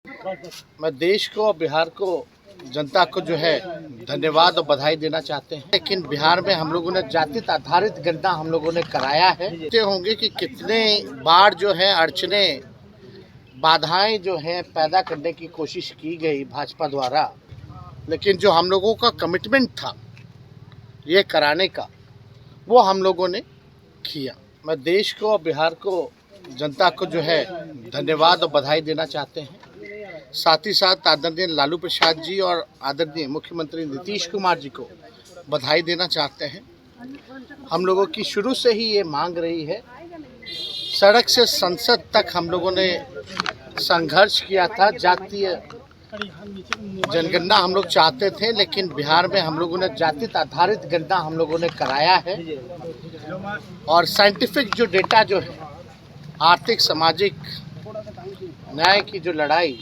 मैं देश को और बिहार को जनता को जो है धन्यवाद और बधाई देना चाहते हैं। लेकिन बिहार में हम लोगों ने जाति आधारित गणना हम लोगों ने कराया है। देखते होंगे कि कितने बार जो है अड़चने बाधाएं जो हैं पैदा करने की कोशिश की गई भाजपा द्वारा, लेकिन जो हम लोगों का कमिटमेंट था ये कराने का वो हम लोगों ने किया। मैं देश को और बिहार को जनता को जो है धन्यवाद और बधाई देना चाहते हैं। साथ ही साथ आदरणीय लालू प्रसाद जी और आदरणीय मुख्यमंत्री नीतीश कुमार जी को बधाई देना चाहते हैं। हम लोगों की शुरू से ही ये मांग रही है, सड़क से संसद तक हम लोगों ने संघर्ष किया था। जातीय जनगणना हम लोग चाहते थे, लेकिन बिहार में हम लोगों ने जाति आधारित गणना हम लोगों ने कराया है। और साइंटिफिक जो डेटा जो है, आर्थिक सामाजिक न्याय की जो लड़ाई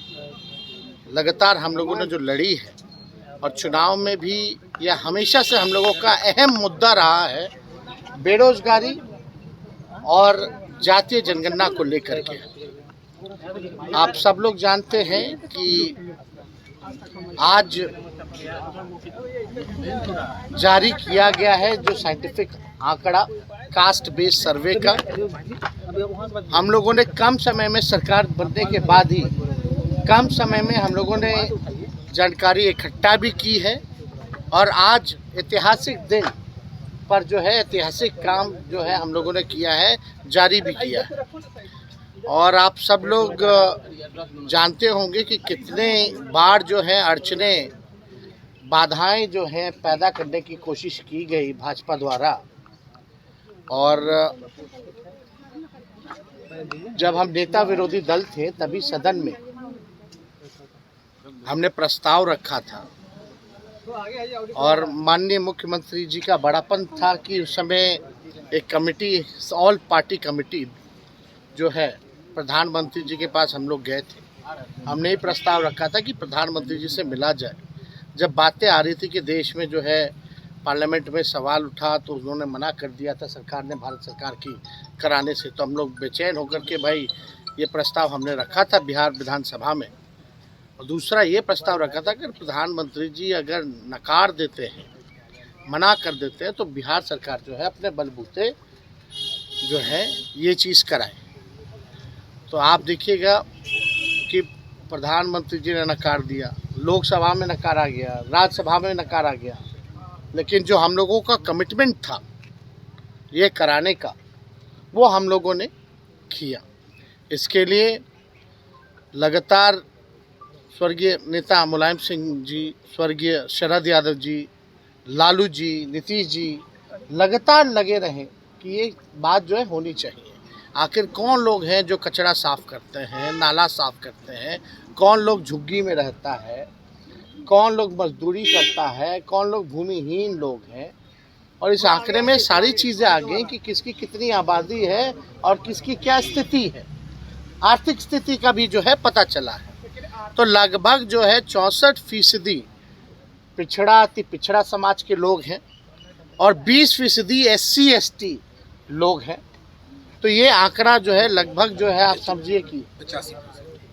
लगातार हम लोगों ने जो लड़ी है, और चुनाव में भी यह हमेशा से हम लोगों का अहम मुद्दा रहा है, बेरोजगारी और जातीय जनगणना को लेकर के। आप सब लोग जानते हैं कि आज जारी किया गया है जो साइंटिफिक आंकड़ा कास्ट बेस्ड सर्वे का। हम लोगों ने कम समय में सरकार बनने के बाद ही कम समय में हम लोगों ने जानकारी इकट्ठा भी की है, और आज ऐतिहासिक दिन पर जो है ऐतिहासिक काम जो है हम लोगों ने किया है, जारी भी किया है। और आप सब लोग जानते होंगे कि कितने बार जो है अड़चने बाधाएं जो हैं पैदा करने की कोशिश की गई भाजपा द्वारा। और जब हम नेता विरोधी दल थे तभी सदन में हमने प्रस्ताव रखा था, और माननीय मुख्यमंत्री जी का बड़ापन था कि उस समय एक कमेटी, ऑल पार्टी कमेटी जो है, प्रधानमंत्री जी के पास हम लोग गए थे। हमने ही प्रस्ताव रखा था कि प्रधानमंत्री जी से मिला जाए। जब बातें आ रही थी कि देश में जो है पार्लियामेंट में सवाल उठा तो उन्होंने मना कर दिया था सरकार ने, भारत सरकार की कराने से। तो हम लोग बेचैन होकर के भाई ये प्रस्ताव हमने रखा था बिहार विधानसभा में। और दूसरा ये प्रस्ताव रखा था कि प्रधानमंत्री जी अगर नकार देते हैं, मना कर देते हैं, तो बिहार सरकार जो है अपने बलबूते जो है ये चीज़ कराए। तो आप देखिएगा कि प्रधानमंत्री जी ने नकार दिया, लोकसभा में नकारा गया, राज्यसभा में नकारा गया, लेकिन जो हम लोगों का कमिटमेंट था ये कराने का वो हम लोगों ने किया। इसके लिए लगातार स्वर्गीय नेता मुलायम सिंह जी, स्वर्गीय शरद यादव जी, लालू जी, नीतीश जी लगातार लगे रहे कि ये बात जो है होनी चाहिए। आखिर कौन लोग हैं जो कचरा साफ़ करते हैं, नाला साफ़ करते हैं, कौन लोग झुग्गी में रहता है, कौन लोग मजदूरी करता है, कौन लोग भूमिहीन लोग हैं। और इस आंकड़े में सारी चीज़ें आ गई कि किसकी कितनी आबादी है और किसकी क्या स्थिति है, आर्थिक स्थिति का भी जो है पता चला है। तो लगभग जो है 64% पिछड़ा अति पिछड़ा समाज के लोग हैं और 20% SC ST लोग हैं। तो ये आंकड़ा जो है लगभग जो है आप समझिए कि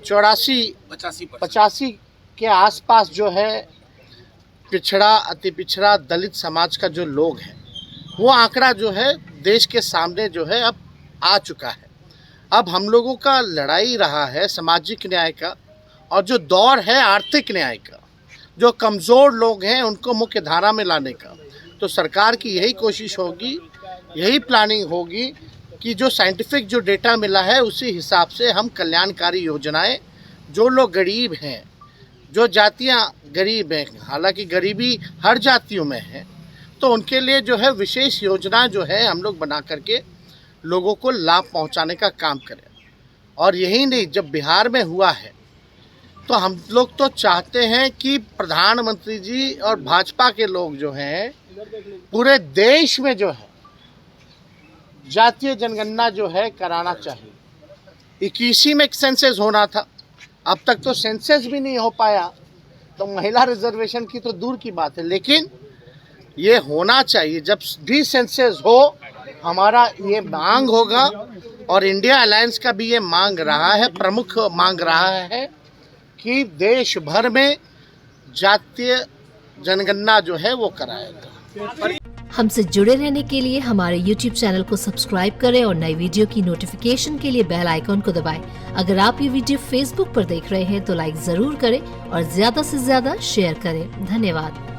85 के आसपास जो है पिछड़ा अति पिछड़ा दलित समाज का जो लोग हैं, वो आंकड़ा जो है देश के सामने जो है अब आ चुका है। अब हम लोगों का लड़ाई रहा है सामाजिक न्याय का, और जो दौर है आर्थिक न्याय का। जो कमज़ोर लोग हैं उनको मुख्य धारा में लाने का। तो सरकार की यही कोशिश होगी, यही प्लानिंग होगी कि जो साइंटिफिक जो डेटा मिला है उसी हिसाब से हम कल्याणकारी योजनाएं, जो लोग गरीब हैं, जो जातियां गरीब हैं, हालांकि गरीबी हर जातियों में है, तो उनके लिए जो है विशेष योजना जो है हम लोग बना करके लोगों को लाभ पहुंचाने का काम करें। और यही नहीं, जब बिहार में हुआ है तो हम लोग तो चाहते हैं कि प्रधानमंत्री जी और भाजपा के लोग जो हैं पूरे देश में जो है जातीय जनगणना जो है कराना चाहिए। 21 में सेंसस होना था, अब तक तो सेंसस भी नहीं हो पाया, तो महिला रिजर्वेशन की तो दूर की बात है, लेकिन ये होना चाहिए। जब भी सेंसस हो हमारा ये मांग होगा, और इंडिया अलायंस का भी ये मांग रहा है, प्रमुख मांग रहा है कि देश भर में जातीय जनगणना जो है वो कराएगा। हमसे जुड़े रहने के लिए हमारे YouTube चैनल को सब्सक्राइब करें और नई वीडियो की नोटिफिकेशन के लिए बेल आइकॉन को दबाएं। अगर आप ये वीडियो Facebook पर देख रहे हैं तो लाइक जरूर करें और ज्यादा से ज्यादा शेयर करें। धन्यवाद।